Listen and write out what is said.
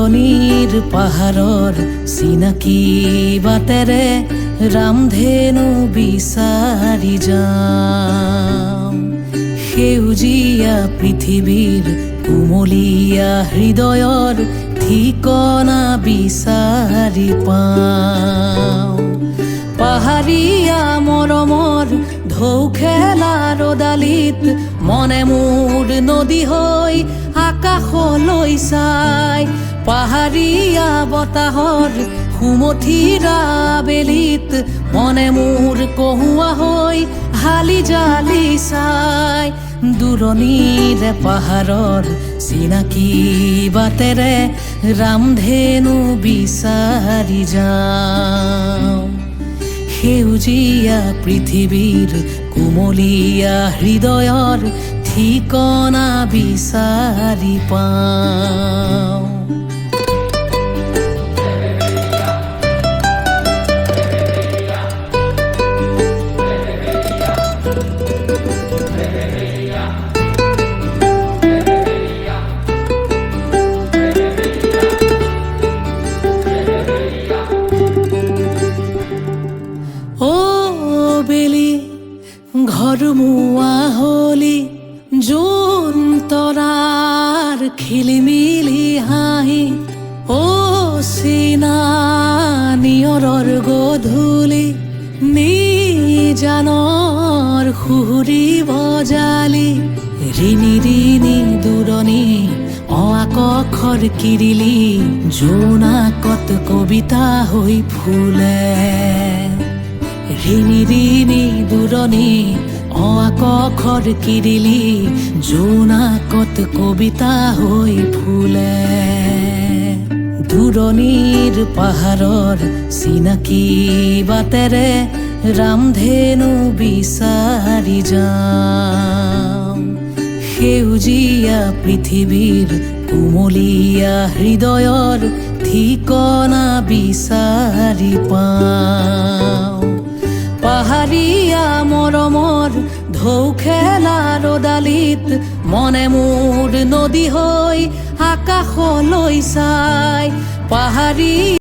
দূৰণিৰ পাহাৰৰ চিনাকি বাটেৰে ৰামধেনু বিচাৰি যাম। সেউজীয়া পৃথিৱীৰ কুমলীয়া হৃদয়ৰ ঠিকনা বিচাৰি পাওঁ। পাহাৰীয়া মৰমৰ ঢৌ খেলা ৰদালিত মনে মোৰ নদী হৈ আকাশলৈ চাই। পাহাৰীয়া বতাহৰ সুমথিৰা বেলিত মনে মোৰ কহুৱা হৈ হালি জালি চাই। দূৰণিৰে পাহাৰৰ চিনাকি বাটেৰে ৰামধেনু বিচাৰি যাওঁ। সেউজীয়া পৃথিৱীৰ কুমলীয়া হৃদয়ৰ ঠিকনা বিচাৰি পাওঁ। ঘৰমুৱা হলি জোন তৰাৰ খিলিমিলি হাঁহি। চিনা নিয়ৰৰ গধূলি নিজানৰ সুহুৰি বজালি। ৰিণি ৰিণি দূৰণি অআকখৰ কিৰিলি জোনাকত কবিতা হৈ ফুলে। ৰিণি ৰিণি দূৰণি অআকখৰ কিৰিলি জোনাকত কবিতা হৈ ফুলে। দূৰণিৰ পাহাৰৰ চিনাকি বাটেৰে ৰামধেনু বিচাৰি যাম। সেউজীয়া পৃথিৱীৰ কুমলীয়া হৃদয়ৰ ঠিকনা বিচাৰি পাওঁ। পাহাৰীয়া মৰমৰ ঢৌ খেলা ৰদালিত মনে মোৰ নদী হৈ আকাশলৈ চাই। পাহাৰী